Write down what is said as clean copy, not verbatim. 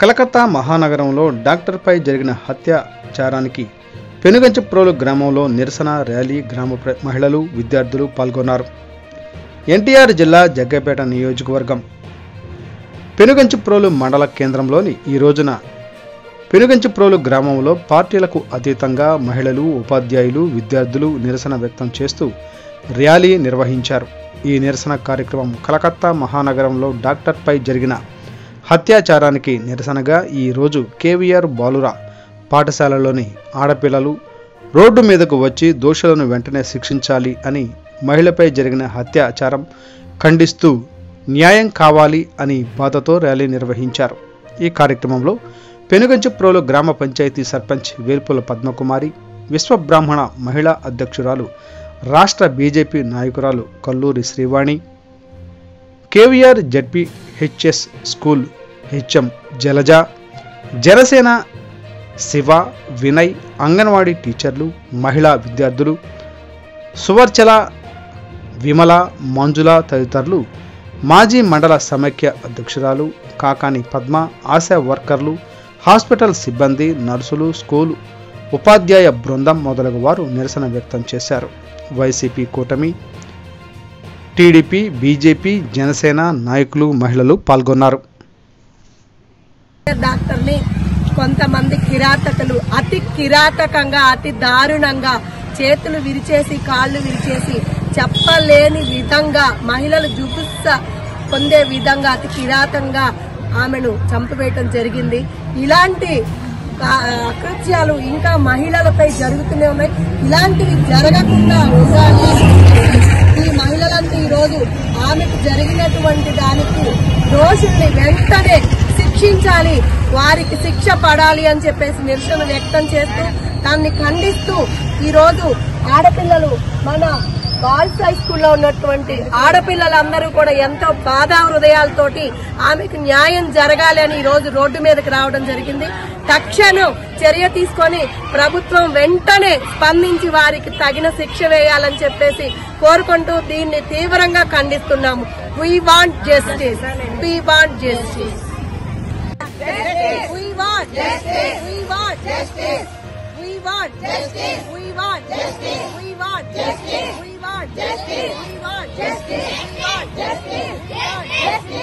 కలకత్తా మహానగరంలో డాక్టర్పై జరిగిన హత్యాచారానికి పెనుగంచిప్రోలు గ్రామంలో నిరసన ర్యాలీ గ్రామ మహిళలు విద్యార్థులు పాల్గొన్నారు. ఎన్టీఆర్ జిల్లా జగ్గైపేట నియోజకవర్గం పెనుగంచిప్రోలు మండల కేంద్రంలోని ఈ రోజున పెనుగంచిప్రోలు గ్రామంలో పార్టీలకు అతీతంగా మహిళలు ఉపాధ్యాయులు విద్యార్థులు నిరసన వ్యక్తం చేస్తూ ర్యాలీ నిర్వహించారు. ఈ నిరసన కార్యక్రమం కలకత్తా మహానగరంలో డాక్టర్పై జరిగిన హత్యాచారానికి నిరసనగా ఈ రోజు కేవీఆర్ బాలురా పాఠశాలలోని ఆడపిల్లలు రోడ్డు మీదకు వచ్చి దోషులను వెంటనే శిక్షించాలి అని మహిళపై జరిగిన హత్యాచారం ఖండిస్తూ న్యాయం కావాలి అని బాధతో ర్యాలీ నిర్వహించారు. ఈ కార్యక్రమంలో పెనుగంచిప్రోలు గ్రామ పంచాయతీ సర్పంచ్ వేల్పుల పద్మకుమారి, విశ్వబ్రాహ్మణ మహిళా అధ్యక్షురాలు రాష్ట్ర బీజేపీ నాయకురాలు Kalluri Srivani, KVR ZPHS school HM Jalaja, Janasena Shiva, Vinay, anganwadi టీచర్లు, మహిళా విద్యార్థులు, సువర్చల, విమల, మంజుల తదితరులు, మాజీ మండల సమైక్య అధ్యక్షురాలు కాకాని పద్మ, ఆశా వర్కర్లు, హాస్పిటల్ సిబ్బంది, నర్సులు, స్కూల్ ఉపాధ్యాయ బృందం మొదలగు వారు నిరసన వ్యక్తం చేశారు. వైసీపీ కూటమి, టీడీపీ, బీజేపీ, జనసేన నాయకులు మహిళలు పాల్గొన్నారు. డాక్టర్ని కొంతమంది కిరాతకులు అతి కిరాతకంగా అతి దారుణంగా చేతులు విరిచేసి కాళ్ళు విరిచేసి చెప్పలేని విధంగా మహిళలు జుగుప్స పొందే విధంగా అతి కిరాతంగా ఆమెను చంపివేయటం జరిగింది. ఇలాంటి అకృత్యాలు ఇంకా మహిళలపై జరుగుతూనే ఉన్నాయి. ఇలాంటివి జరగకుండా ఉండాలి. ఈ మహిళలంతా ఈరోజు ఆమెకు జరిగినటువంటి దానికి దోషుల్ని వెంటనే శిక్షించాలి, వారికి శిక్ష పడాలి అని చెప్పేసి నిరసన వ్యక్తం చేస్తూ దాన్ని ఖండిస్తూ ఈరోజు ఆడపిల్లలు మన బాయ్స్ హై స్కూల్లో ఉన్నటువంటి ఆడపిల్లలందరూ కూడా ఎంతో బాధా హృదయాలతోటి ఆమెకు న్యాయం జరగాలి అని ఈరోజు రోడ్డు మీదకి రావడం జరిగింది. తక్షణం చర్య తీసుకొని ప్రభుత్వం వెంటనే స్పందించి వారికి తగిన శిక్ష వేయాలని చెప్పేసి కోరుకుంటూ దీన్ని తీవ్రంగా ఖండిస్తున్నాము. We want justice. We want justice. We want justice. We want justice. We want justice. We want justice. We want justice. We want justice. We want justice. We want justice. We want justice.